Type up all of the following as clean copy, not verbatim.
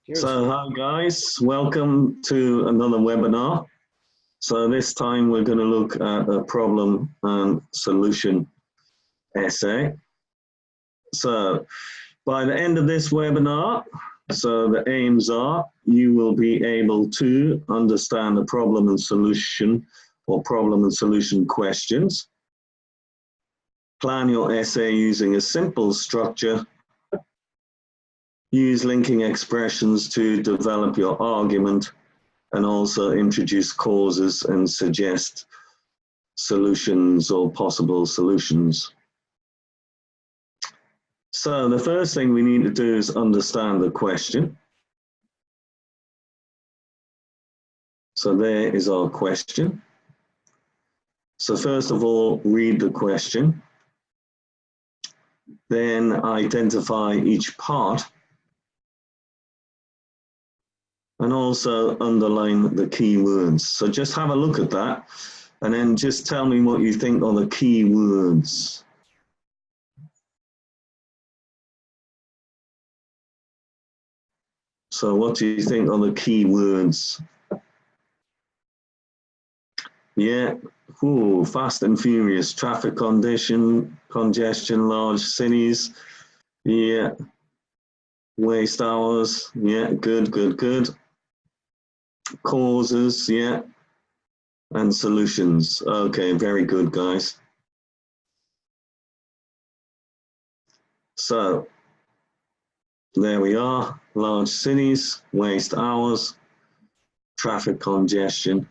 Cheers. Hi guys, welcome to another webinar. So this time we're going to look at a problem and solution essay. So by the end of this webinar, so the aims are you will be able to understand the problem and solution or problem and solution questions, plan your essay using a simple structure, use linking expressions to develop your argument, and also introduce causes and suggest solutions or possible solutions. So the first thing we need to do is understand the question. So there is our question. So first of all, read the question. Then identify each part. And also underline the key words. So just have a look at that and then just tell me what you think are the key words. So what do you think are the key words? Yeah, ooh, fast and furious, traffic congestion, large cities. Yeah, waste hours. Yeah, good. Causes, yeah. And solutions. Okay, very good, guys. So there we are. Large cities, waste hours, traffic congestion,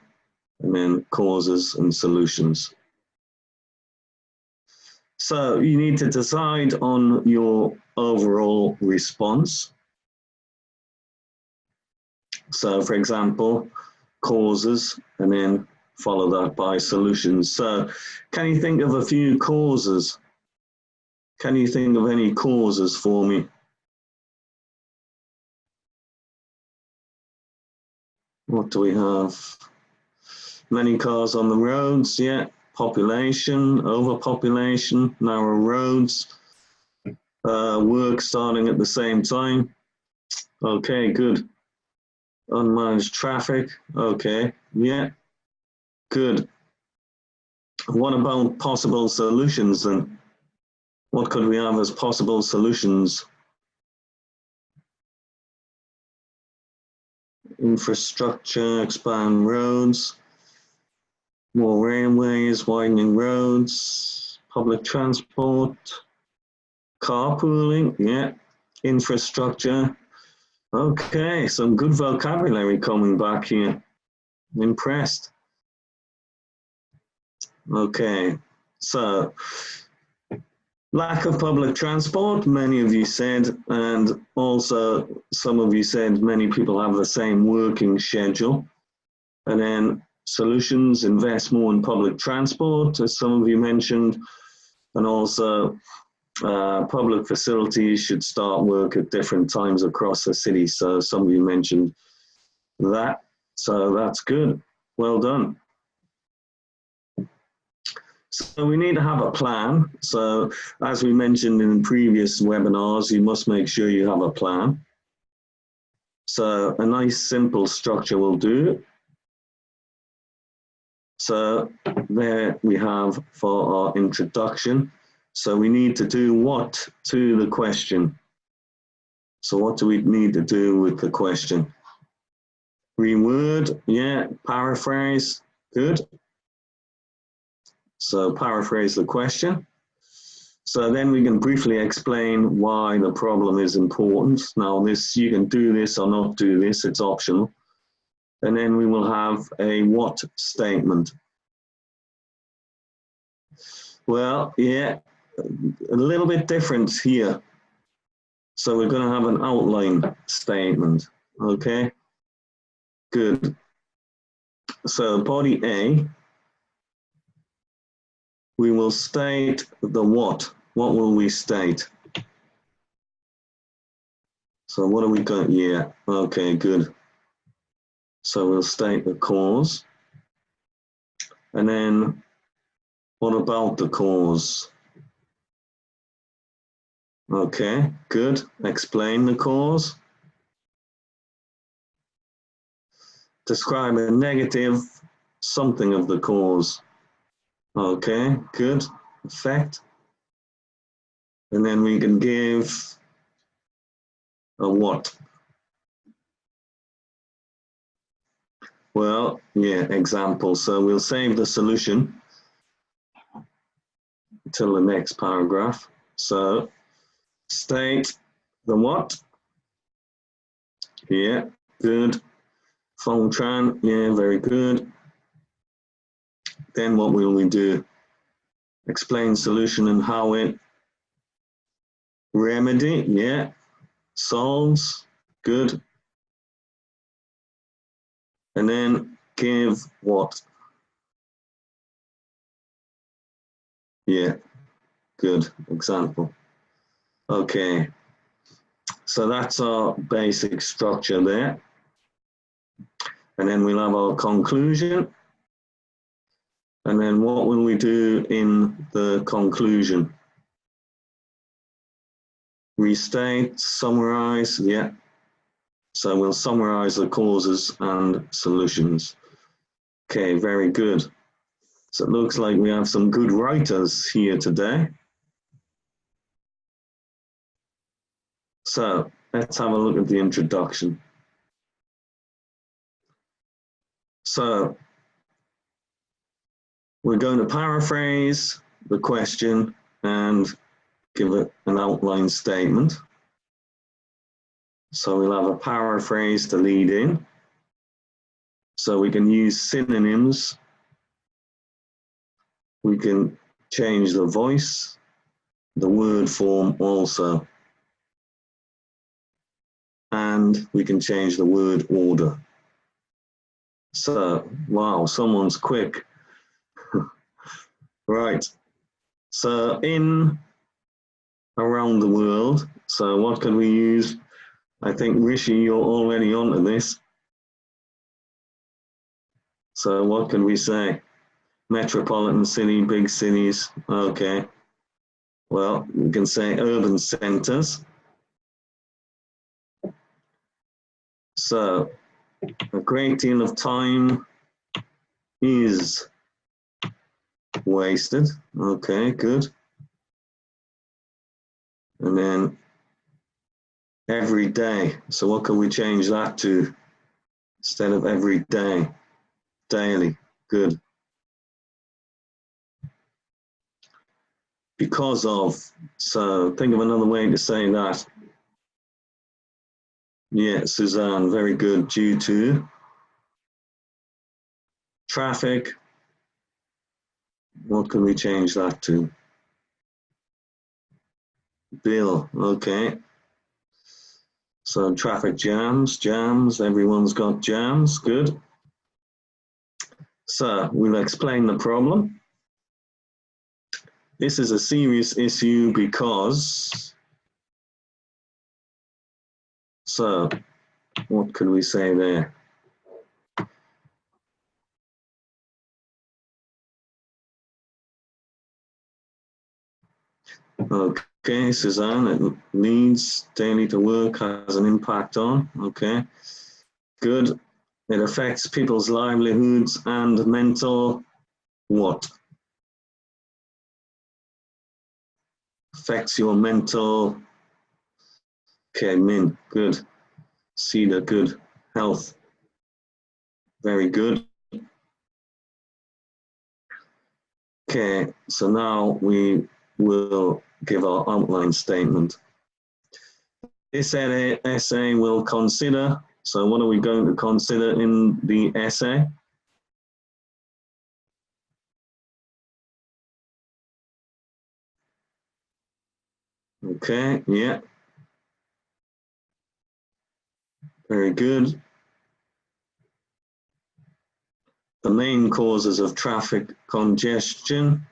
and then causes and solutions. So you need to decide on your overall response. So for example, causes, and then follow that by solutions. So can you think of a few causes? Can you think of any causes for me? What do we have? Many cars on the roads, yeah. Population, overpopulation, narrow roads, work starting at the same time. Okay, good. Unmanaged traffic, okay, yeah, good. What about possible solutions then? What could we have as possible solutions? Infrastructure, expand roads, more railways, widening roads, public transport, carpooling, yeah, infrastructure. Okay, some good vocabulary coming back here. Impressed. Okay, so lack of public transport, many of you said, and also some of you said many people have the same working schedule. And then solutions, invest more in public transport, as some of you mentioned, and also public facilities should start work at different times across the city. So some of you mentioned that, so that's good. Well done. So we need to have a plan. So as we mentioned in previous webinars, you must make sure you have a plan. So a nice simple structure will do. So there we have for our introduction. So we need to do what to the question? So what do we need to do with the question? Reword, yeah, paraphrase, good. So paraphrase the question. So then we can briefly explain why the problem is important. Now this, you can do this or not do this, it's optional. And then we will have a what statement. Well, yeah, a little bit different here. So we're going to have an outline statement, okay? Good. So body A, we will state the what. What will we state? So what are we got? Yeah, okay, good. So we'll state the cause. And then what about the cause? Okay, good. Explain the cause. describe a negative something of the cause. Okay, good. Effect. And then we can give a what. Well, yeah, example. So we'll save the solution till the next paragraph. So state the what. Yeah, good. Tran, yeah, very good. Then what will we do? Explain solution and how it remedy, yeah. Solves, good. And then give what? Yeah, good example. Okay, so that's our basic structure there. And then we'll have our conclusion. And then what will we do in the conclusion? Restate, summarize, yeah. So we'll summarize the causes and solutions. Okay, very good. So it looks like we have some good writers here today. So let's have a look at the introduction. So we're going to paraphrase the question and give it an outline statement. So we'll have a paraphrase to lead in. So we can use synonyms. We can change the voice, the word form also. And we can change the word order. So, wow, someone's quick. Right. So in, around the world, so what can we use? I think Rishi, you're already onto this. So what can we say? Metropolitan city, big cities, okay. Well, we can say urban centers. So a great deal of time is wasted. Okay, good. And then every day. So what can we change that to? Instead of every day, daily. Good. Because of. So think of another way to say that. Yeah, Suzanne, very good. Due to traffic. What can we change that to? Bill, okay. So traffic jams, everyone's got jams, good. So we'll explain the problem. This is a serious issue because, so what could we say there? Okay, Suzanne, it leads daily to work, has an impact on, okay, good. It affects people's livelihoods and mental what? Affects your mental, okay, Min, good. Cedar, good. Health, very good. Okay, so now we will give our outline statement. This essay will consider, so what are we going to consider in the essay? Okay, yeah. Very good. The main causes of traffic congestion.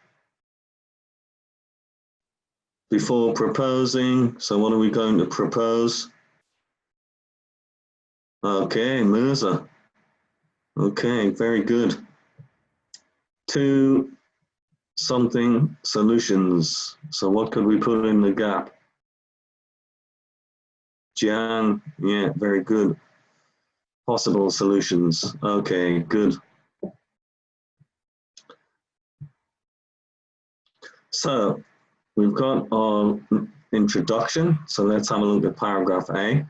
Before proposing, so what are we going to propose? Okay, Mirza. Okay, very good. 2 something solutions. So what could we put in the gap? Jiang, yeah, very good. possible solutions. Okay, good. So we've got our introduction. So let's have a look at paragraph A.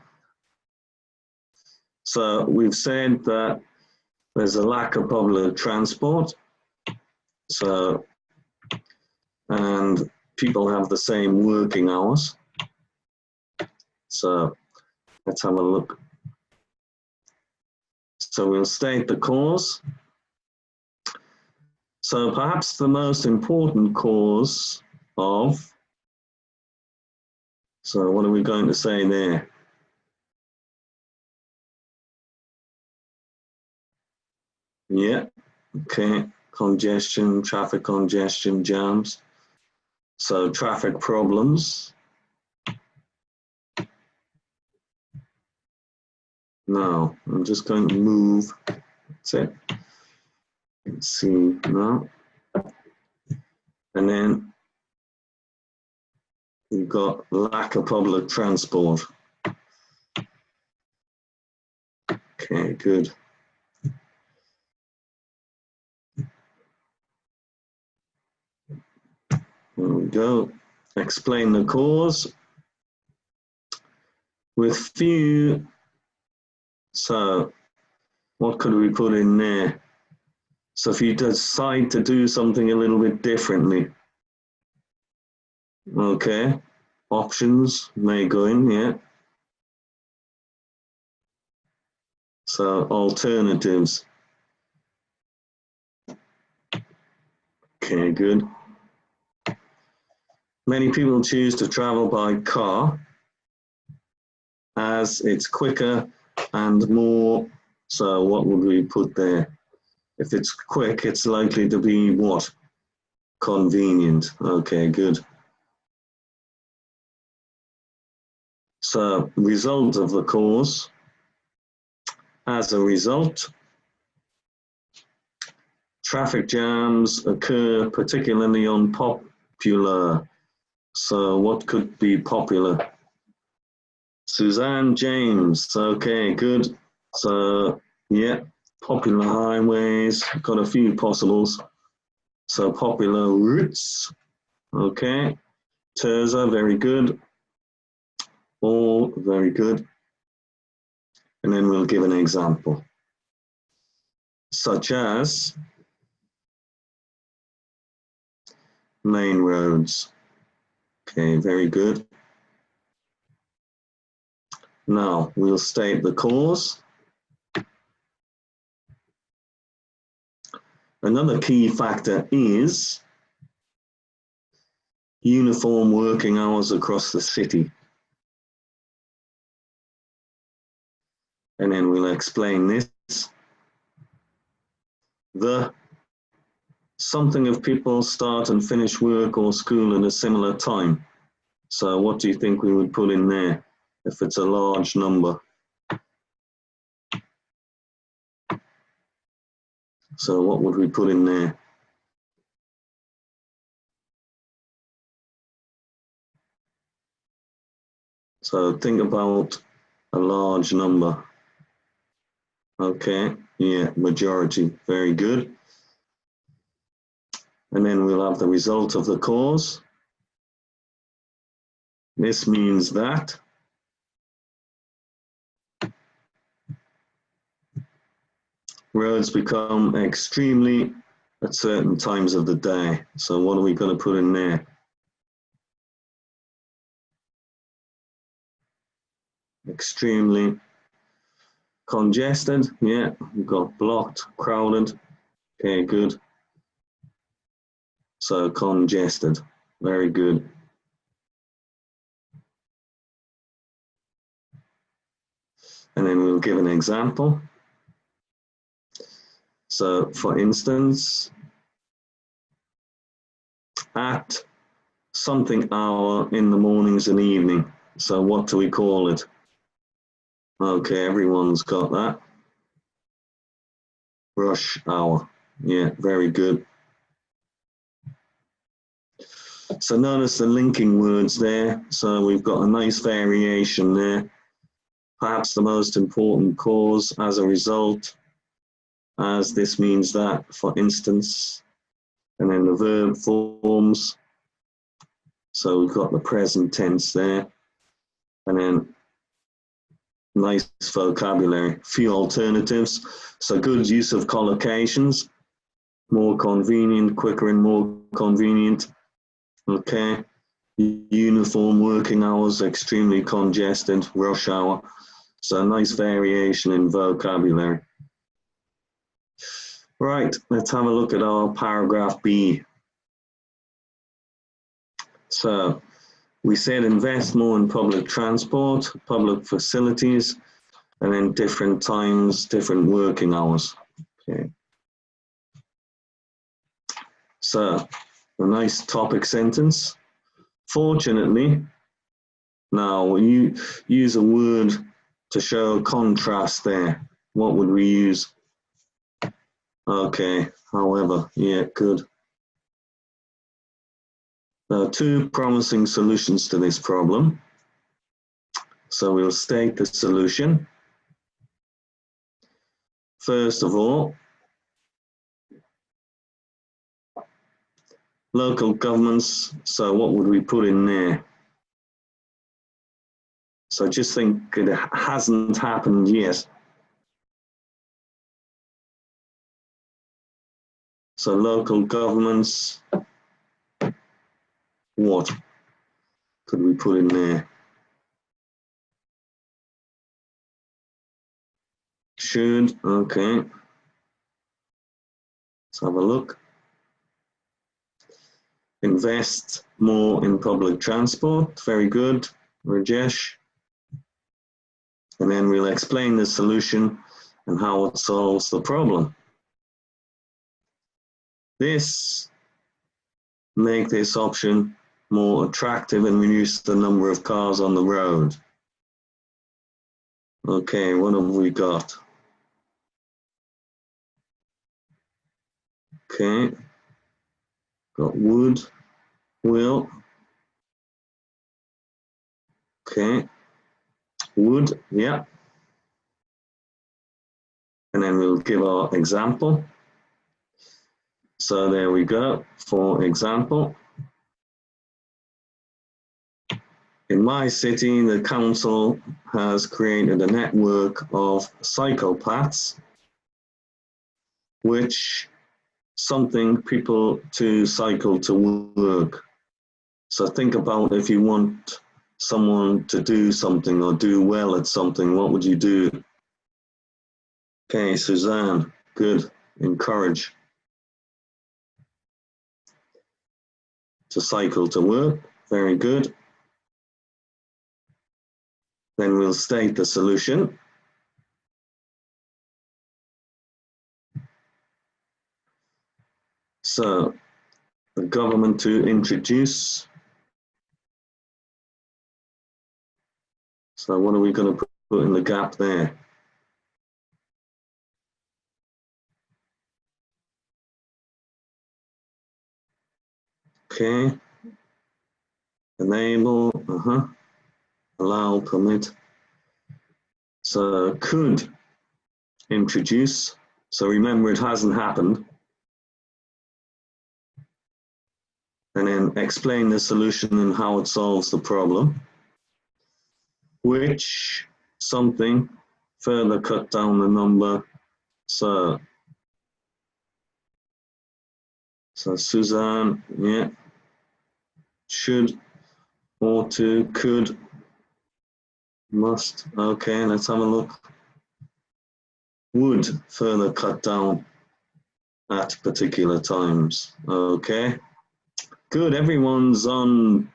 So we've said that there's a lack of public transport. So, and people have the same working hours. So let's have a look. So we'll state the cause. So perhaps the most important cause of, so what are we going to say there? Yeah, okay, congestion, traffic congestion, jams. So traffic problems. No, I'm just going to move. That's it. Let's see, no. And then we've got lack of public transport. Okay, good. There we go. Explain the cause. With few, so what could we put in there? So if you decide to do something a little bit differently, okay, options may go in, yeah. So alternatives. Okay, good. Many people choose to travel by car as it's quicker and more, so what would we put there? If it's quick, it's likely to be what? Convenient. Okay, good. So result of the cause. As a result, traffic jams occur particularly on popular. So what could be popular? Suzanne James. Okay, good. So yeah, popular highways. Got a few possibles. So popular routes. Okay. Terza, very good. All very good. And then we'll give an example. Such as main roads. Okay, very good. Now we'll state the cause. Another key factor is uniform working hours across the city. And then we'll explain this. The something of people start and finish work or school at a similar time. So what do you think we would put in there if it's a large number? So what would we put in there? So think about a large number. Okay, yeah, majority, very good. And then we'll have the result of the cause. This means that roads become extremely at certain times of the day. So what are we going to put in there? Extremely congested, yeah, we've got blocked, crowded, okay, good. So congested, very good. And then we'll give an example. So for instance, at something hour in the mornings and evening. So what do we call it? Okay, everyone's got that. Rush hour. Yeah, very good. So notice the linking words there. So we've got a nice variation there. perhaps the most important cause as a result, as this means that, for instance, and then the verb forms. So we've got the present tense there, and then nice vocabulary, few alternatives. So good use of collocations, more convenient, quicker and more convenient. Okay, uniform working hours, extremely congested, rush hour. So nice variation in vocabulary. Right, let's have a look at our paragraph B. So we said invest more in public transport, public facilities, and then different times, different working hours. Okay. So a nice topic sentence. Fortunately, now when you use a word to show contrast there, what would we use? Okay, however, yeah, good. There are two promising solutions to this problem. So we'll state the solution. First of all, local governments, so what would we put in there? So just think it hasn't happened yet. So local governments, what could we put in there? Should, okay. Let's have a look. Invest more in public transport, very good, Rajesh. And then we'll explain the solution and how it solves the problem. Make this option more attractive and reduce the number of cars on the road. Okay, what have we got? Okay, got would, will. Okay, would, yeah. And then we'll give our example. So there we go, for example. In my city, the council has created a network of psychopaths, which something people to cycle to work. So think about if you want someone to do something or do well at something, what would you do? Okay, Suzanne, good, encourage. To cycle to work, very good. Then we'll state the solution. So the government to introduce. So what are we going to put in the gap there? Okay. Enable, allow, permit. So could introduce. So remember, it hasn't happened. And then explain the solution and how it solves the problem. Which something further cut down the number. So Suzanne, yeah. Should, ought to, could, must. Okay, let's have a look. Would further cut down at particular times. Okay, good. Everyone's on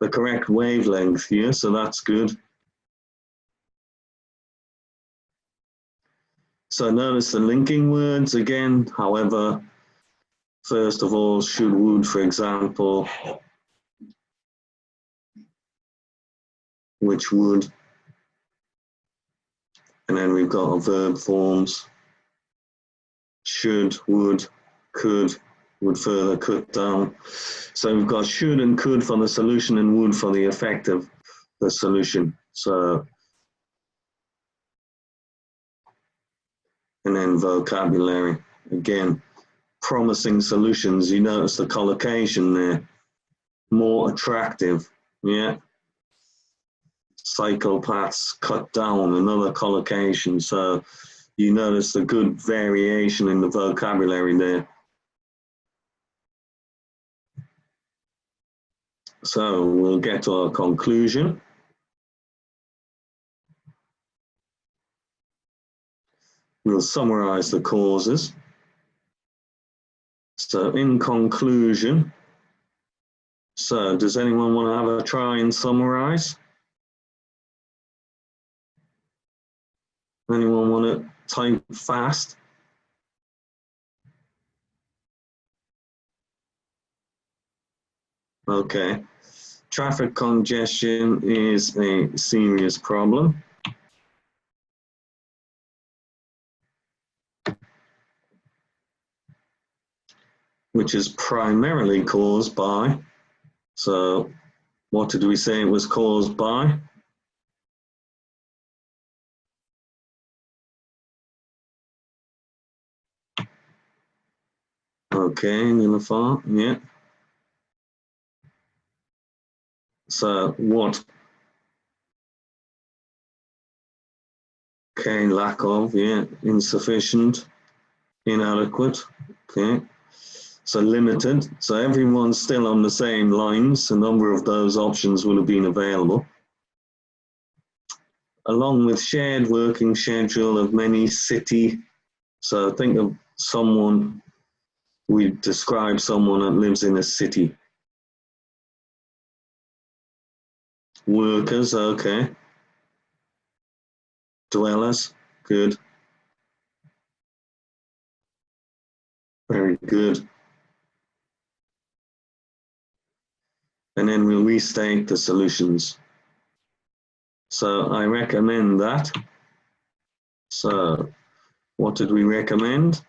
the correct wavelength here, so that's good. So notice the linking words again. However, first of all, should, would, for example, which would, and then we've got our verb forms. Should, would, could, would further cut down. So we've got should and could for the solution and would for the effect of the solution. So And then vocabulary. Again, promising solutions. You notice the collocation there. More attractive. Yeah. Psychopaths cut down, another collocation. So you notice the good variation in the vocabulary there. So we'll get to our conclusion. We'll summarize the causes. So in conclusion, so does anyone want to have a try and summarize? Anyone want to type fast? Okay. Traffic congestion is a serious problem. Which is primarily caused by, so what did we say it was caused by? Okay, Nilafar, yeah. So what? Okay, lack of, yeah, insufficient, inadequate, okay. So limited, so everyone's still on the same lines, a number of those options will have been available. Along with shared working schedule of many city, so think of someone, we describe someone that lives in a city. Workers, okay. Dwellers, good. Very good. And then we'll restate the solutions. So I recommend that. So what did we recommend?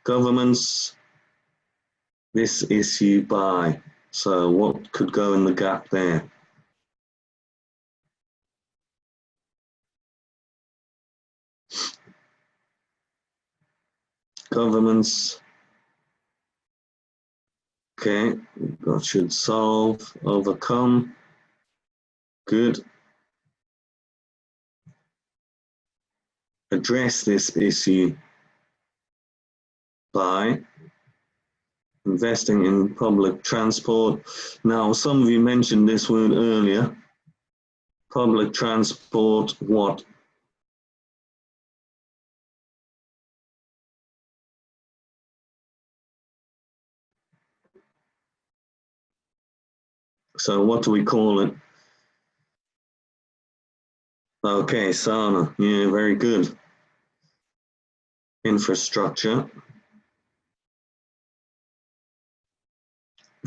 Governments, this issue by. So what could go in the gap there? Governments, okay, that should solve, overcome, good. Address this issue by investing in public transport. Now, some of you mentioned this word earlier. Public transport, what? So what do we call it? Okay, SANA, yeah, very good. Infrastructure.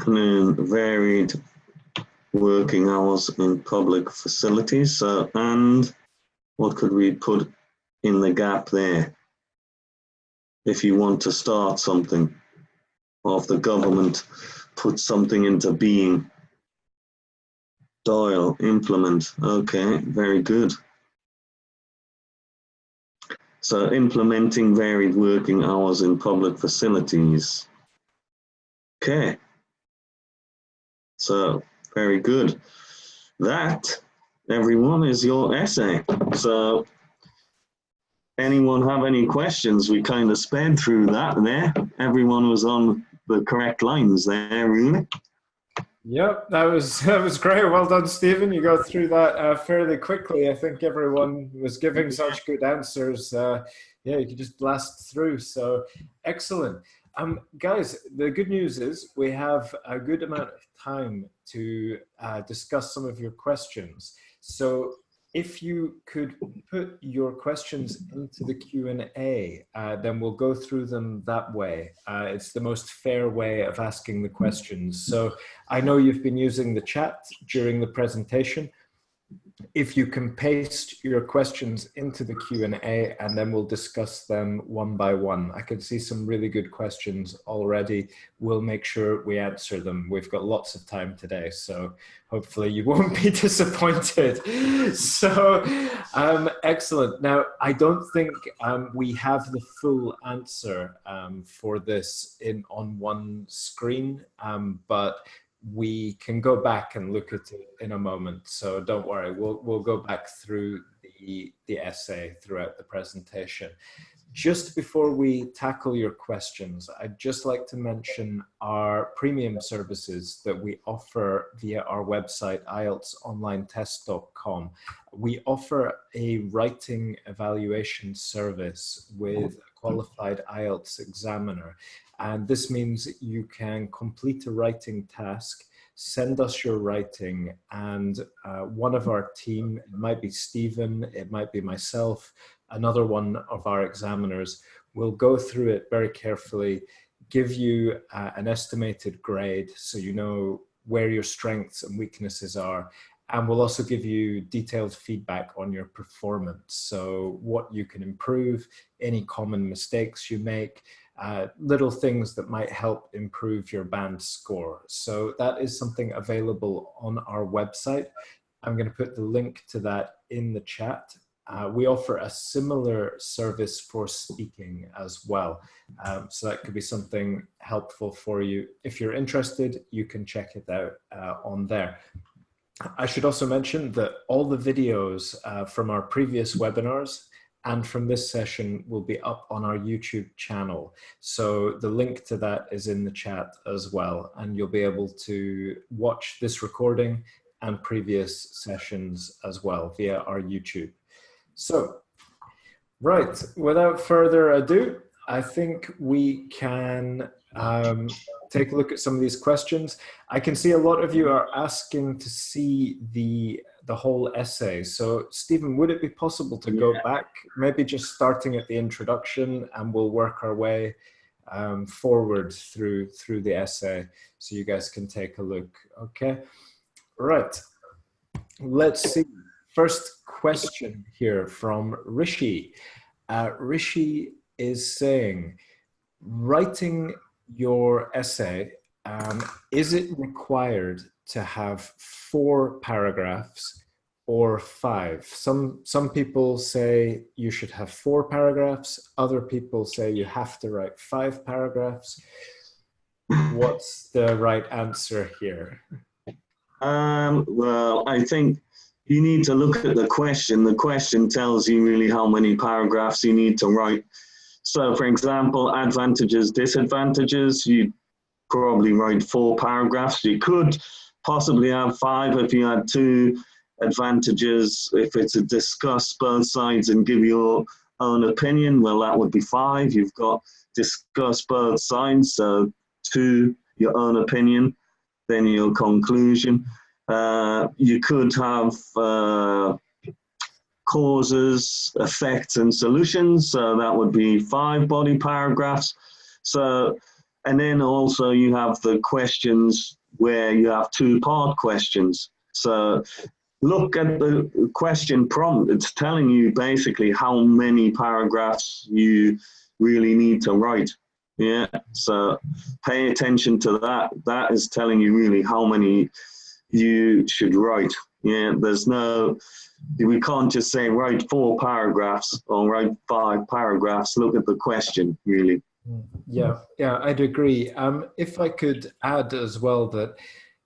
And then varied working hours in public facilities. So, and what could we put in the gap there? If you want to start something, or if the government puts something into being. Dial, implement, okay, very good. So implementing varied working hours in public facilities. Okay. So very good. That, everyone, is your essay. So anyone have any questions? We kind of sped through that there. Everyone was on the correct lines there, really. Yep, that was great. Well done, Stephen. You got through that fairly quickly. I think everyone was giving such good answers. Yeah, you could just blast through. So excellent. Guys, the good news is we have a good amount of time to discuss some of your questions. So if you could put your questions into the Q&A, then we'll go through them that way. It's the most fair way of asking the questions. So I know you've been using the chat during the presentation. if you can paste your questions into the Q&A, and then we'll discuss them one by one. I can see some really good questions already. We'll make sure we answer them. We've got lots of time today, so hopefully you won't be disappointed. So excellent. Now, I don't think we have the full answer for this on one screen, but we can go back and look at it in a moment. So don't worry, we'll go back through the essay throughout the presentation. Just before we tackle your questions, I'd just like to mention our premium services that we offer via our website, IELTSonlinetest.com. We offer a writing evaluation service with a qualified IELTS examiner. And this means you can complete a writing task, send us your writing, and one of our team, it might be Stephen, it might be myself, another one of our examiners, will go through it very carefully, give you an estimated grade so you know where your strengths and weaknesses are, and we'll also give you detailed feedback on your performance. So what you can improve, any common mistakes you make, little things that might help improve your band score. So that is something available on our website. I'm going to put the link to that in the chat. We offer a similar service for speaking as well. So that could be something helpful for you. If you're interested, you can check it out on there. I should also mention that all the videos from our previous webinars and from this session will be up on our YouTube channel. So the link to that is in the chat as well, and you'll be able to watch this recording and previous sessions as well via our YouTube. So, right, without further ado, I think we can take a look at some of these questions. I can see a lot of you are asking to see the whole essay. So Stephen, would it be possible to go back, maybe just starting at the introduction, and we'll work our way forward through the essay so you guys can take a look. Okay, right, let's see. First question here from Rishi. Rishi is saying, writing your essay, is it required to have 4 paragraphs or 5? Some people say you should have 4 paragraphs. Other people say you have to write 5 paragraphs. What's the right answer here? Well, I think you need to look at the question. The question tells you really how many paragraphs you need to write. So, for example, advantages, disadvantages, you probably write 4 paragraphs. You could possibly have 5 if you had 2 advantages. If it's a discuss both sides and give your own opinion, well, that would be 5. You've got discuss both sides, so 2, your own opinion, then your conclusion. You could have causes, effects, and solutions. So that would be 5 body paragraphs. So, and then also you have the questions where you have 2-part questions. So look at the question prompt. It's telling you basically how many paragraphs you really need to write. Yeah. So pay attention to that. That is telling you really how many you should write. Yeah. There's no, we can't just say write 4 paragraphs or write 5 paragraphs. Look at the question, really. Yeah, I'd agree. If I could add as well that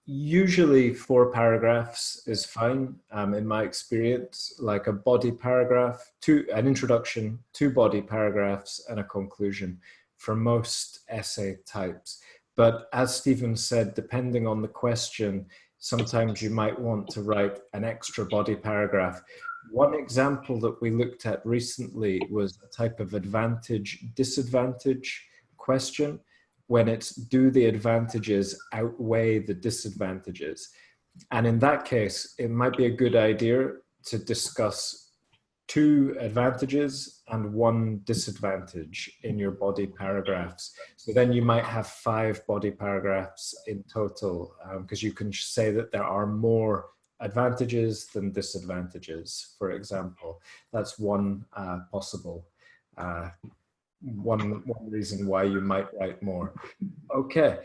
usually 4 paragraphs is fine in my experience, like a body paragraph, an introduction, 2 body paragraphs, and a conclusion for most essay types. But as Stephen said, depending on the question, sometimes you might want to write an extra body paragraph. One example that we looked at recently was a type of advantage-disadvantage question, when it's do the advantages outweigh the disadvantages? And in that case, it might be a good idea to discuss 2 advantages and 1 disadvantage in your body paragraphs. So then you might have 5 body paragraphs in total, because you can say that there are more advantages than disadvantages, for example. That's one possible one reason why you might write more. Okay.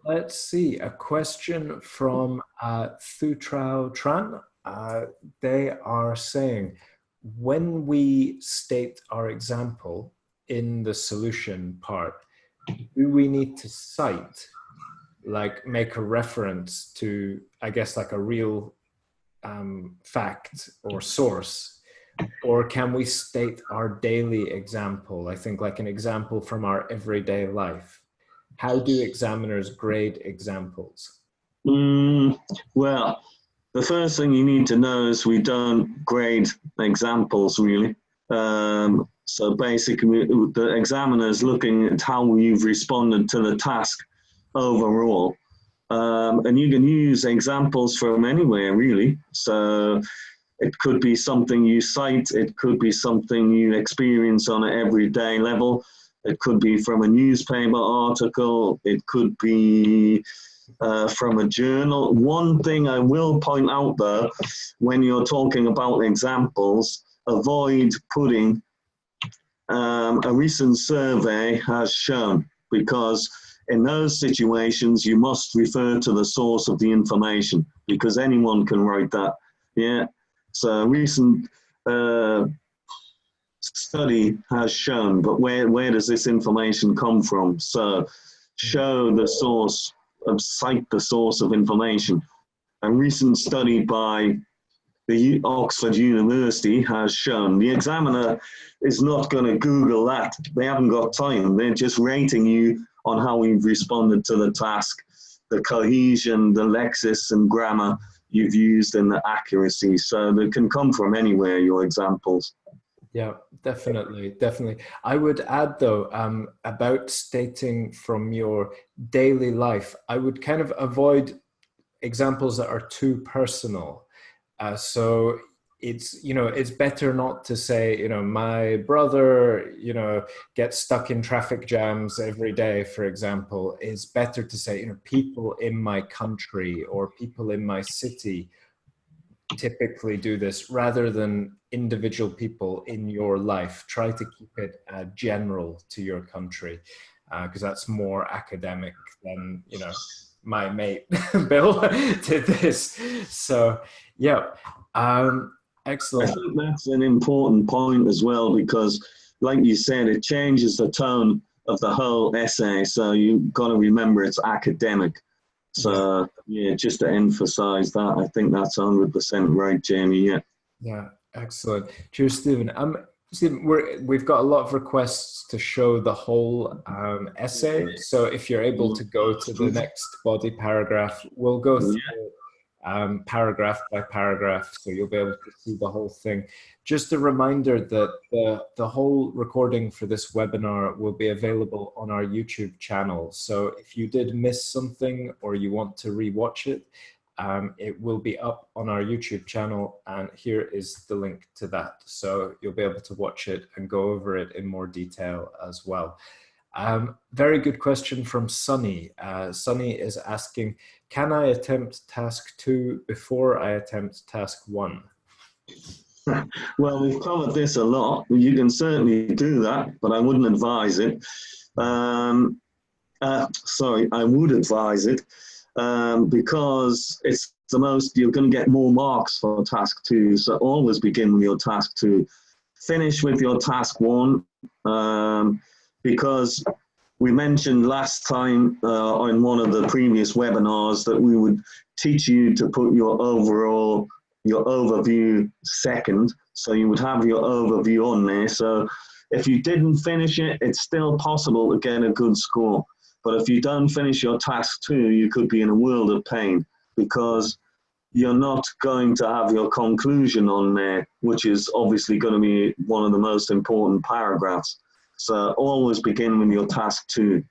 Let's see, a question from Thu Trao Tran. They are saying, when we state our example in the solution part, do we need to cite, like make a reference to, I guess, like a real fact or source? Or can we state our daily example? I think like an example from our everyday life. How do examiners grade examples? Well, the first thing you need to know is we don't grade examples really. So basically the examiner is looking at how you've responded to the task overall. And you can use examples from anywhere really. So it could be something you cite, it could be something you experience on an everyday level. It could be from a newspaper article. It could be from a journal. One thing I will point out though, when you're talking about examples, avoid putting a recent survey has shown, because in those situations you must refer to the source of the information, because anyone can write that. Yeah. So recent study has shown, but where does this information come from? So show the source, cite the source of information. A recent study by the Oxford University has shown. The examiner is not going to Google that. They haven't got time. They're just rating you on how you've responded to the task, the cohesion, the lexis and grammar you've used, and the accuracy. So they can come from anywhere, your examples. Yeah, definitely, definitely. I would add though, about stating from your daily life, I would kind of avoid examples that are too personal. So it's, you know, it's better not to say, you know, my brother, you know, gets stuck in traffic jams every day, for example. It's better to say, you know, people in my country or people in my city typically do this, rather than individual people in your life. Try to keep it general to your country, because that's more academic than, you know, my mate Bill did this. So yeah, excellent. I think that's an important point as well, because like you said, it changes the tone of the whole essay. So you've got to remember it's academic. So yeah, just to emphasize that, I think that's 100% right, Jamie. Yeah. Yeah, excellent. Cheers, Stephen. Stephen, we've got a lot of requests to show the whole essay. So if you're able to go to the next body paragraph, we'll go through paragraph by paragraph, so you'll be able to see the whole thing. Just a reminder that the whole recording for this webinar will be available on our YouTube channel. So if you did miss something or you want to rewatch it, it will be up on our YouTube channel, and here is the link to that. So you'll be able to watch it and go over it in more detail as well. Very good question from Sunny. Sunny is asking, can I attempt task 2 before I attempt task 1? Well, we've covered this a lot. You can certainly do that, but I wouldn't advise it. Sorry, I would advise it because it's the most, you're going to get more marks for task 2. So always begin with your task 2. Finish with your task 1. Because we mentioned last time on one of the previous webinars that we would teach you to put your overview second. So you would have your overview on there. So if you didn't finish it, it's still possible to get a good score. But if you don't finish your task 2, you could be in a world of pain, because you're not going to have your conclusion on there, which is obviously going to be one of the most important paragraphs. So always begin with your task 2.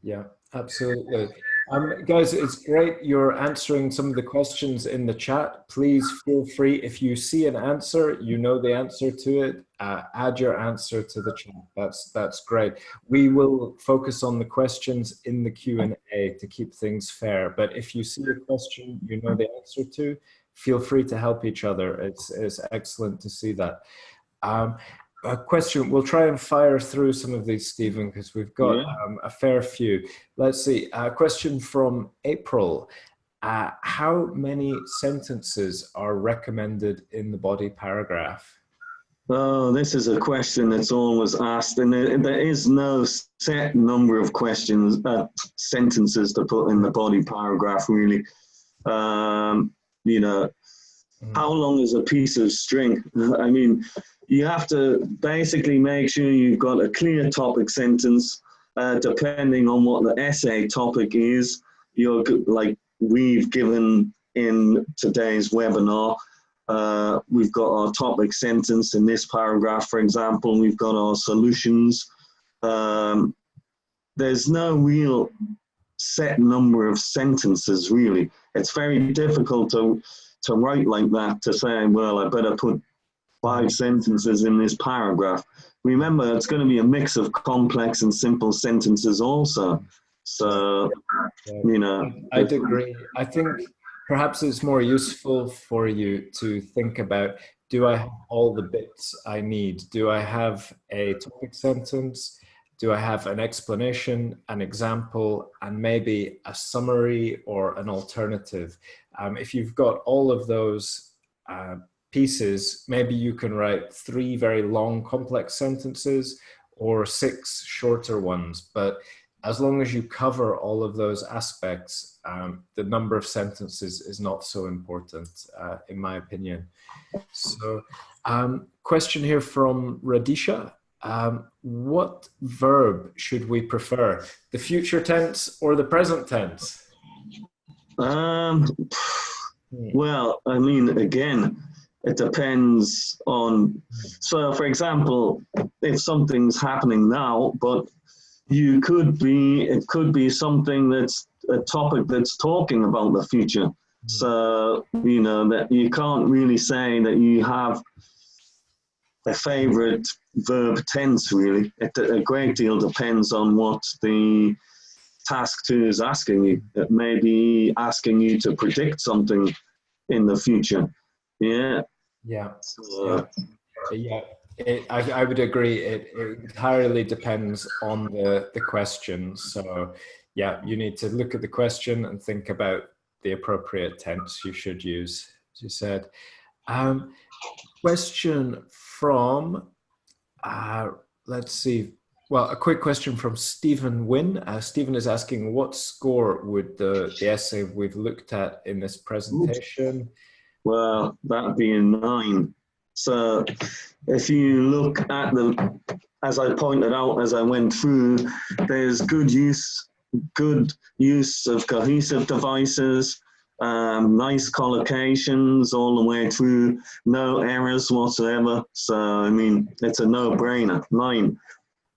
Yeah, absolutely. Guys, it's great you're answering some of the questions in the chat. Please feel free, if you see an answer, you know the answer to it, add your answer to the chat. That's great. We will focus on the questions in the Q&A to keep things fair. But if you see a question you know the answer to, feel free to help each other. It's excellent to see that. A question, we'll try and fire through some of these, Stephen, because we've got a fair few. Let's see, a question from April. How many sentences are recommended in the body paragraph? Oh, this is a question that's always asked, and there is no set number of questions, sentences to put in the body paragraph, really. You know, how long is a piece of string? I mean, you have to basically make sure you've got a clear topic sentence, depending on what the essay topic is. You're like we've given in today's webinar. We've got our topic sentence in this paragraph, for example. We've got our solutions. There's no real set number of sentences, really. It's very difficult to write like that, to say, well, I better put 5 sentences in this paragraph. Remember, it's going to be a mix of complex and simple sentences also. So, you know. I'd agree. I think perhaps it's more useful for you to think about, do I have all the bits I need? Do I have a topic sentence? Do I have an explanation, an example, and maybe a summary or an alternative? If you've got all of those pieces, maybe you can write 3 very long, complex sentences or 6 shorter ones. But as long as you cover all of those aspects, the number of sentences is not so important, in my opinion. So, question here from Radisha. What verb should we prefer? The future tense or the present tense? Well, I mean, again, it depends on, so for example, if something's happening now, but it could be something that's a topic that's talking about the future. So, you know, that you can't really say that you have a favorite verb tense, really. A great deal depends on what the task 2 is asking you. It may be asking you to predict something in the future. Yeah. Yeah. I would agree. It entirely depends on the question. So yeah, you need to look at the question and think about the appropriate tense you should use, as you said. Question from, let's see. Well, a quick question from Stephen Wynn. Stephen is asking, what score would the essay we've looked at in this presentation? Well, that'd be a 9. So if you look at as I pointed out as I went through, there's good use of cohesive devices, nice collocations all the way through, no errors whatsoever. So, I mean, it's a no-brainer. 9.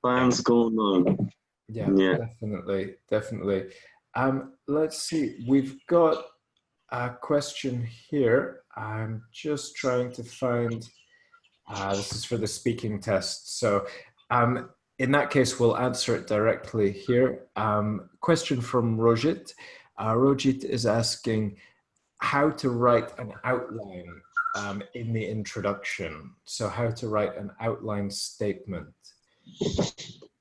Fans score 9. Yeah, definitely. Let's see, we've got a question here. I'm just trying to find, this is for the speaking test. So in that case, we'll answer it directly here. Question from Rojit. Rojit is asking how to write an outline in the introduction. So how to write an outline statement.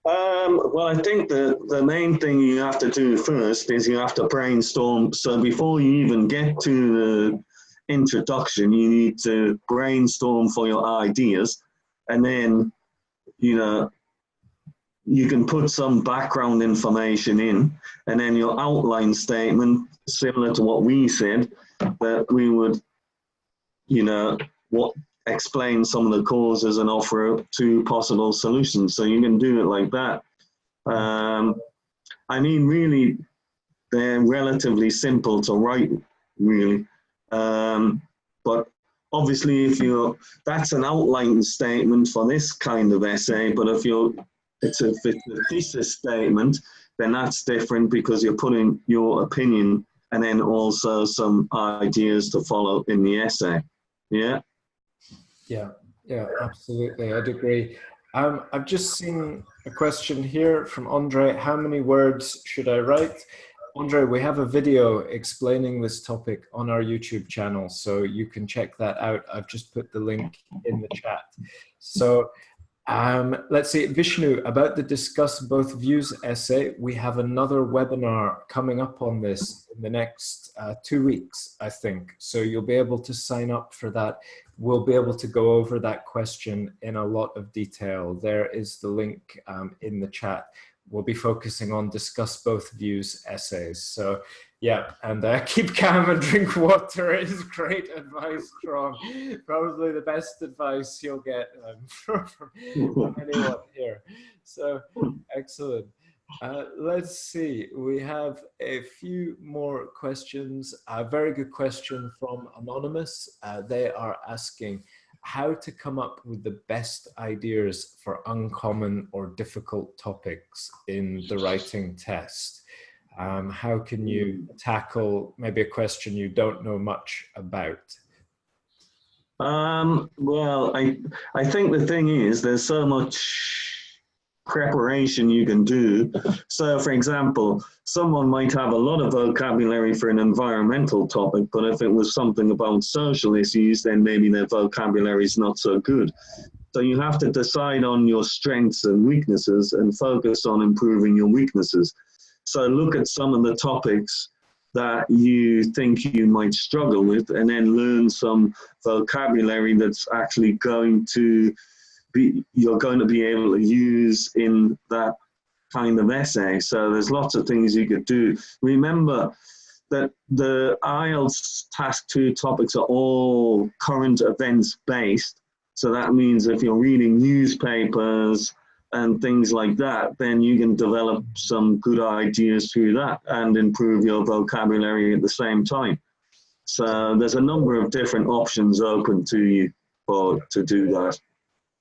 Well, I think the main thing you have to do first is you have to brainstorm. So before you even get to the introduction, you need to brainstorm for your ideas, and then, you know, you can put some background information in, and then your outline statement, similar to what we said, that we would, you know, explain some of the causes and offer 2 possible solutions. So you can do it like that. I mean, really, they're relatively simple to write, really. But obviously, that's an outline statement for this kind of essay, but if it's a thesis statement, then that's different because you're putting your opinion and then also some ideas to follow in the essay. Yeah? Yeah, yeah, absolutely. I'd agree. I've just seen a question here from Andre. How many words should I write? Andre, we have a video explaining this topic on our YouTube channel, so you can check that out. I've just put the link in the chat. So let's see, Vishnu, about the Discuss Both Views essay, we have another webinar coming up on this in the next 2 weeks, I think. So you'll be able to sign up for that. We'll be able to go over that question in a lot of detail. There is the link in the chat. We'll be focusing on Discuss Both Views essays. So yeah, and keep calm and drink water is great advice, Tron. Probably the best advice you'll get from anyone here. So excellent. Let's see, we have a few more questions. A very good question from Anonymous. They are asking how to come up with the best ideas for uncommon or difficult topics in the writing test. How can you tackle maybe a question you don't know much about? Well, I think the thing is there's so much preparation you can do. So, for example, someone might have a lot of vocabulary for an environmental topic, but if it was something about social issues, then maybe their vocabulary is not so good. So you have to decide on your strengths and weaknesses and focus on improving your weaknesses. So look at some of the topics that you think you might struggle with and then learn some vocabulary that's actually going to be, you're going to be able to use in that kind of essay. So there's lots of things you could do. Remember that the IELTS Task 2 topics are all current events based. So that means if you're reading newspapers and things like that, then you can develop some good ideas through that and improve your vocabulary at the same time. So there's a number of different options open to you to do that.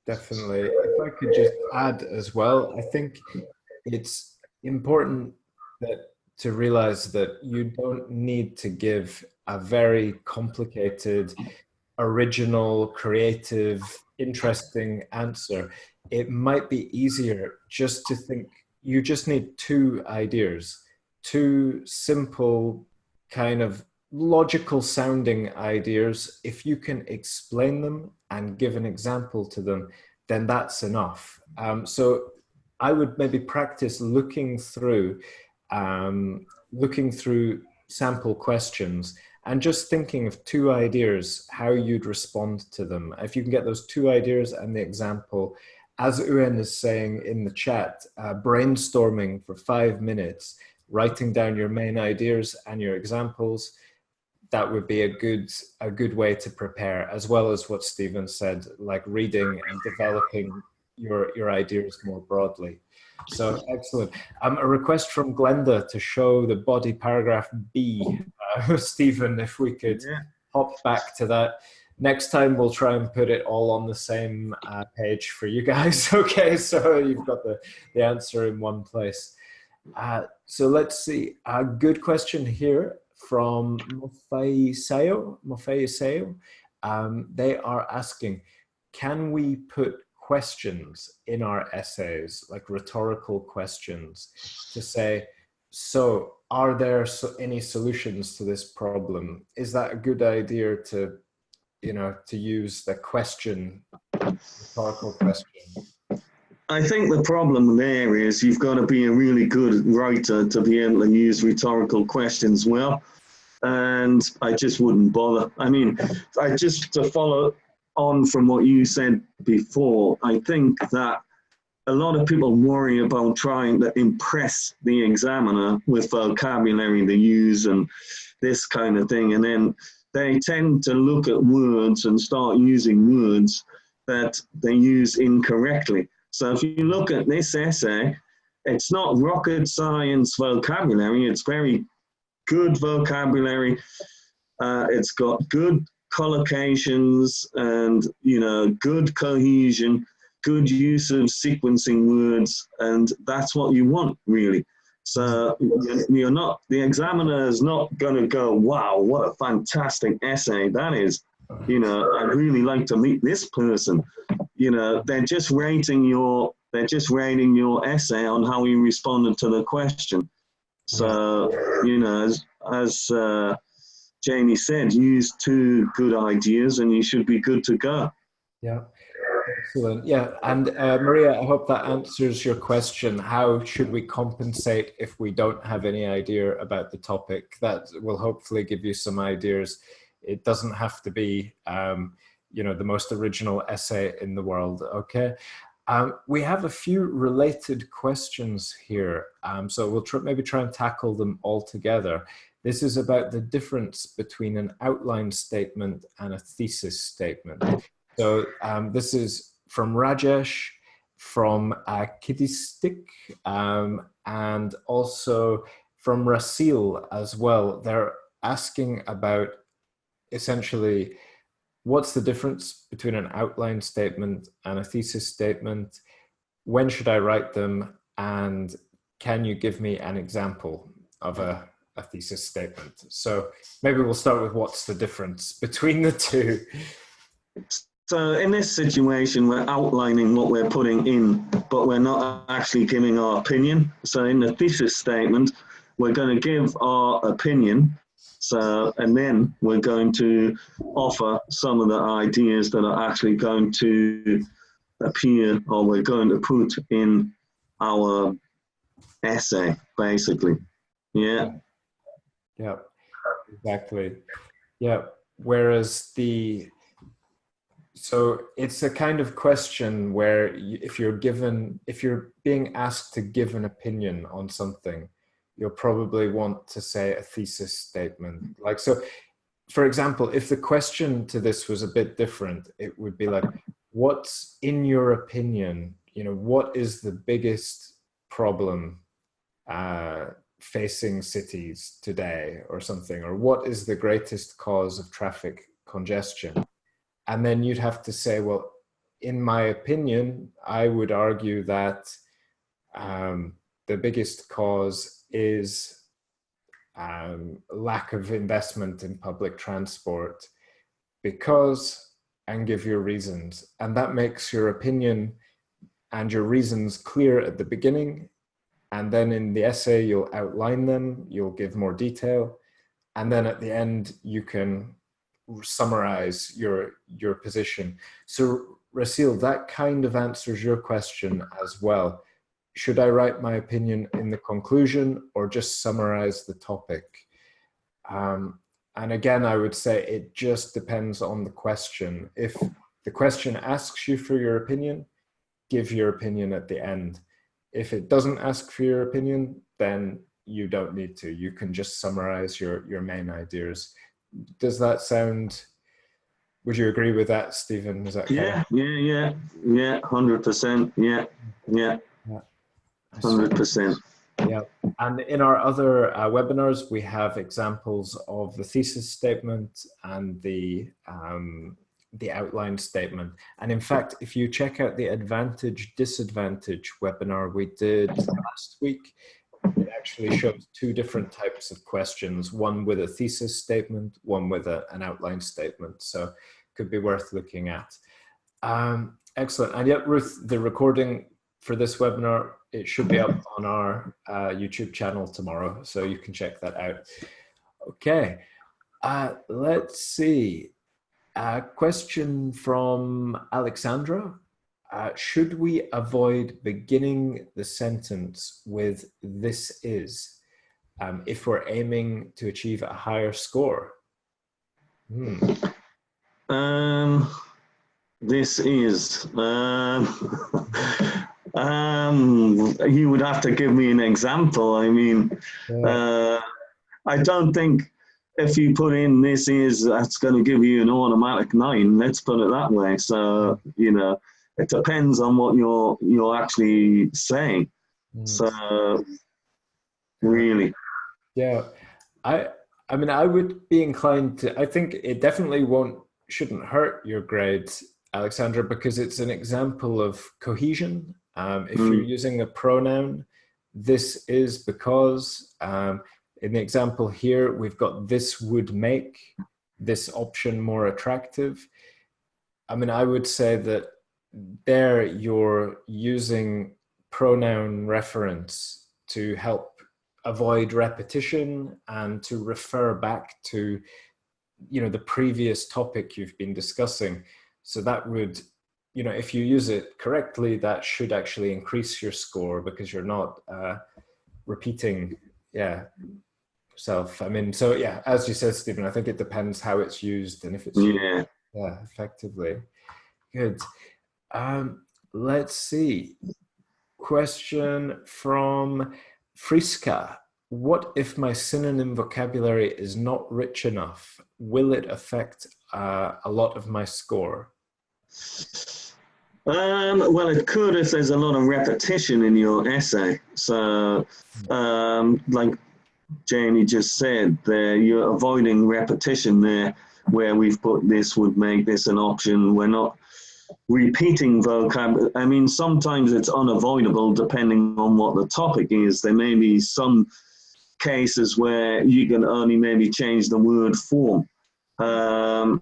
Definitely. If I could just add as well, I think it's important to realize that you don't need to give a very complicated, original, creative, interesting answer. It might be easier just to think, you just need 2 ideas, 2 simple kind of logical sounding ideas. If you can explain them and give an example to them, then that's enough. So I would maybe practice looking through sample questions and just thinking of 2 ideas, how you'd respond to them. If you can get those 2 ideas and the example, as Uyen is saying in the chat, brainstorming for 5 minutes, writing down your main ideas and your examples, that would be a good way to prepare, as well as what Stephen said, like reading and developing your ideas more broadly. So excellent. A request from Glenda to show the body paragraph B. Stephen, if we could hop back to that. Next time we'll try and put it all on the same page for you guys. Okay, so you've got the answer in one place. So let's see, a good question here from Mofei Sayo. They are asking, can we put questions in our essays, like rhetorical questions, to say, so are there any solutions to this problem? Is that a good idea to, to use the question, rhetorical question? I think the problem there is you've got to be a really good writer to be able to use rhetorical questions well, and I just wouldn't bother. I mean, to follow on from what you said before, I think that a lot of people worry about trying to impress the examiner with vocabulary they use and this kind of thing, and then they tend to look at words and start using words that they use incorrectly. So if you look at this essay, it's not rocket science vocabulary, it's very good vocabulary. It's got good collocations and, good cohesion, good use of sequencing words, and that's what you want, really. So you're not, the examiner is not going to go, wow, what a fantastic essay that is. You know, I'd really like to meet this person. You know, they're just rating your essay on how you responded to the question. So, you know, as Jamie said, use 2 good ideas and you should be good to go. Yeah. Excellent. Yeah. And Maria, I hope that answers your question. How should we compensate if we don't have any idea about the topic? That will hopefully give you some ideas. It doesn't have to be, you know, the most original essay in the world. Okay. We have a few related questions here. So we'll maybe try and tackle them all together. This is about the difference between an outline statement and a thesis statement. So this is from Rajesh, from Kidistik, and also from Rasil as well. They're asking about essentially what's the difference between an outline statement and a thesis statement? When should I write them? And can you give me an example of a thesis statement? So maybe we'll start with what's the difference between the two. So in this situation, we're outlining what we're putting in, but we're not actually giving our opinion. So in the thesis statement, we're going to give our opinion. So, and then we're going to offer some of the ideas that are actually going to appear, or we're going to put in our essay, basically. Yeah. Yeah, exactly. Yeah. Whereas so it's a kind of question where if you're being asked to give an opinion on something, you'll probably want to say a thesis statement. Like, so for example, if the question to this was a bit different, it would be like, what's in your opinion, you know, what is the biggest problem facing cities today or something, or what is the greatest cause of traffic congestion? And then you'd have to say, well, in my opinion, I would argue that the biggest cause is lack of investment in public transport because, and give your reasons. And that makes your opinion and your reasons clear at the beginning. And then in the essay, you'll outline them, you'll give more detail. And then at the end, you can summarize your position. So Rasil, that kind of answers your question as well. Should I write my opinion in the conclusion or just summarize the topic? And again, I would say it just depends on the question. If the question asks you for your opinion, give your opinion at the end. If it doesn't ask for your opinion, then you don't need to. You can just summarize your main ideas. Does that sound, would you agree with that, Stephen? Is that yeah, 100%. Yeah. 100%. Yeah. And in our other webinars, we have examples of the thesis statement and the outline statement. And in fact, if you check out the advantage disadvantage webinar we did last week, it actually shows 2 different types of questions, one with a thesis statement, one with an outline statement. So could be worth looking at. Excellent. And yet, Ruth, the recording for this webinar, it should be up on our YouTube channel tomorrow, so you can check that out. Okay, let's see. A question from Alexandra. Should we avoid beginning the sentence with "this is" if we're aiming to achieve a higher score? This is. You would have to give me an example. I mean, I don't think if you put in "this is," that's going to give you an automatic 9. Let's put it that way. So, you know, it depends on what you're actually saying. So, really. Yeah, I mean, I would be inclined to. I think it definitely shouldn't hurt your grades, Alexandra, because it's an example of cohesion. If you're using a pronoun, This is because, in the example here, we've got this would make this option more attractive. I mean, I would say that there you're using pronoun reference to help avoid repetition and to refer back to, you know, the previous topic you've been discussing. So that would, you know, if you use it correctly, that should actually increase your score because you're not repeating, yeah, yourself. I mean, so yeah, as you said, Stephen, I think it depends how it's used and if it's used, yeah, effectively. Good. Let's see. Question from Friska. What if my synonym vocabulary is not rich enough? Will it affect a lot of my score? Well, it could if there's a lot of repetition in your essay. So, like Jamie just said, there you're avoiding repetition there, where we've put this would make this an option. We're not repeating vocab. I mean, sometimes it's unavoidable depending on what the topic is. There may be some cases where you can only maybe change the word form. But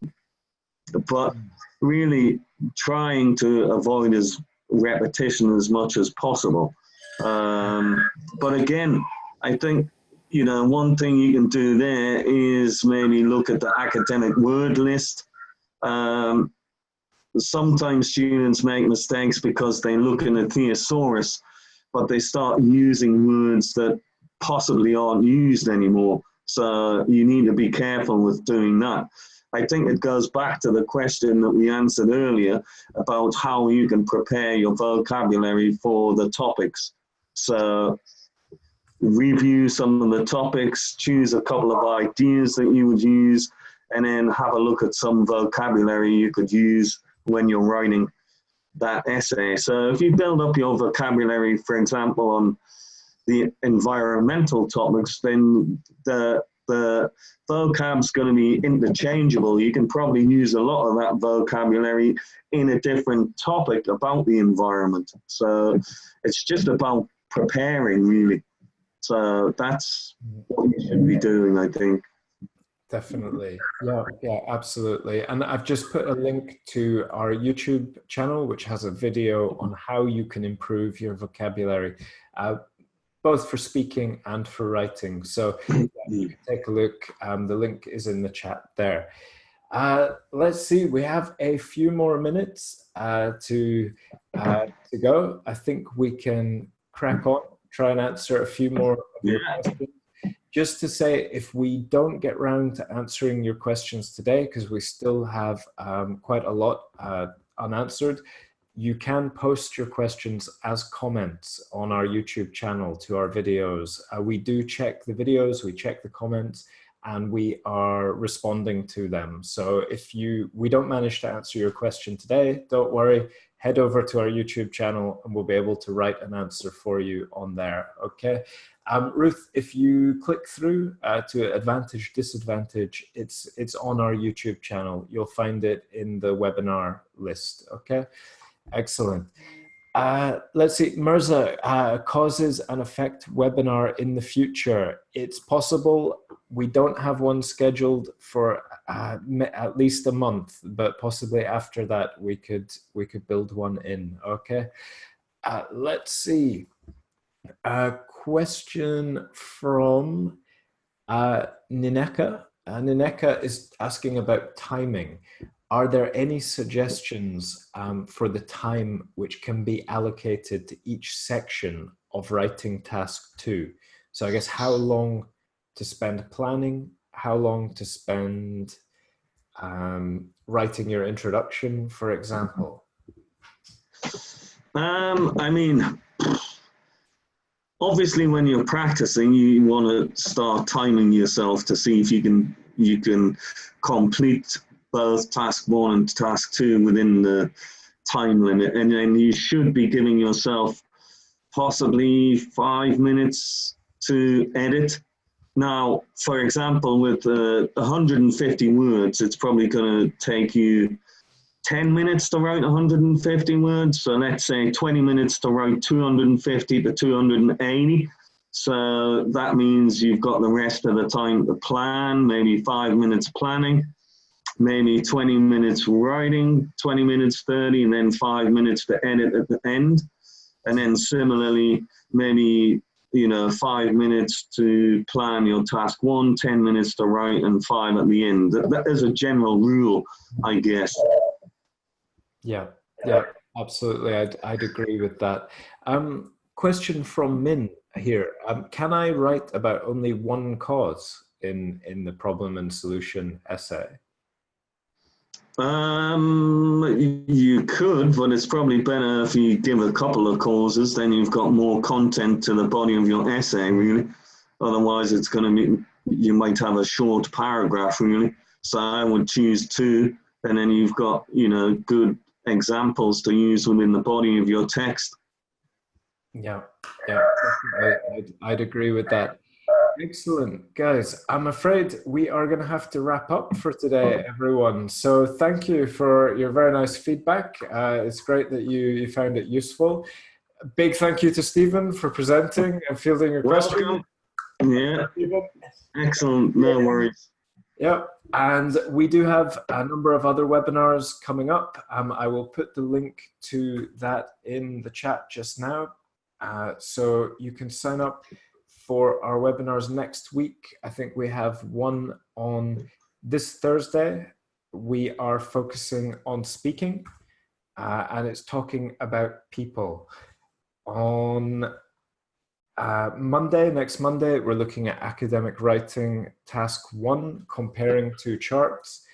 really trying to avoid as repetition as much as possible. But again, I think, you know, one thing you can do there is maybe look at the academic word list. Sometimes students make mistakes because they look in a thesaurus, but they start using words that possibly aren't used anymore. So you need to be careful with doing that. I think it goes back to the question that we answered earlier about how you can prepare your vocabulary for the topics. So review some of the topics, choose a couple of ideas that you would use, and then have a look at some vocabulary you could use when you're writing that essay. So if you build up your vocabulary, for example, on the environmental topics, then the vocab's going to be interchangeable. You can probably use a lot of that vocabulary in a different topic about the environment. So it's just about preparing, really. So that's what you should be doing, I think. Definitely. Yeah, yeah, absolutely. And I've just put a link to our YouTube channel, which has a video on how you can improve your vocabulary, both for speaking and for writing. So yeah, you can take a look. The link is in the chat there. Let's see, we have a few more minutes to go. I think we can crack on, try and answer a few more of your questions. Just to say, if we don't get round to answering your questions today, because we still have quite a lot unanswered, you can post your questions as comments on our YouTube channel to our videos. We do check the videos, we check the comments, and we are responding to them. So if we don't manage to answer your question today, don't worry, head over to our YouTube channel and we'll be able to write an answer for you on there, okay? Ruth, if you click through to advantage, disadvantage, it's on our YouTube channel. You'll find it in the webinar list, okay? Excellent. Let's see, Mirza, causes and effect webinar in the future. It's possible. We don't have one scheduled for at least a month, but possibly after that we could build one in, okay? Let's see. Question from Nineka. Nineka is asking about timing. Are there any suggestions for the time which can be allocated to each section of writing task 2? So I guess how long to spend planning, how long to spend writing your introduction, for example? I mean, obviously when you're practicing, you want to start timing yourself to see if you can complete both task 1 and task 2 within the time limit, and then you should be giving yourself possibly 5 minutes to edit. Now, for example, with 150 words, it's probably going to take you 10 minutes to write 150 words. So let's say 20 minutes to write 250 to 280. So that means you've got the rest of the time to plan, maybe 5 minutes planning, maybe 20 minutes writing, 20 minutes, 30, and then 5 minutes to edit at the end. And then similarly, maybe, 5 minutes to plan your task one, 10 minutes to write, and 5 at the end. That is a general rule, I guess. Yeah, absolutely. I'd agree with that. Question from Min here. Can I write about only one cause in the problem and solution essay? You could, but it's probably better if you give a couple of causes, then you've got more content to the body of your essay, really. Otherwise, it's going to be, you might have a short paragraph, really. So I would choose 2, and then you've got, good examples to use within the body of your text. Yeah, I'd agree with that. Excellent, guys. I'm afraid we are going to have to wrap up for today, everyone. So thank you for your very nice feedback. It's great that you found it useful. A big thank you to Stephen for presenting and fielding your questions. Yeah, excellent. No worries. Yep. And we do have a number of other webinars coming up. I will put the link to that in the chat just now. So you can sign up for our webinars next week. I think we have one on this Thursday. We are focusing on speaking, and it's talking about people. On next Monday, we're looking at academic writing task 1, comparing 2 charts.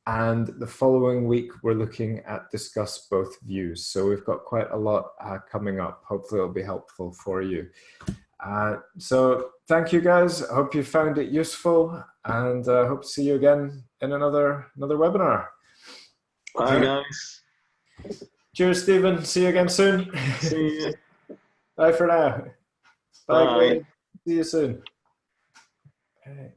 And the following week, we're looking at discuss both views. So we've got quite a lot coming up. Hopefully it'll be helpful for you. So thank you, guys. I hope you found it useful, and hope to see you again in another webinar. Bye, guys. Cheers, Stephen. See you again soon. See you. Bye for now. Bye. Bye. See you soon. Okay.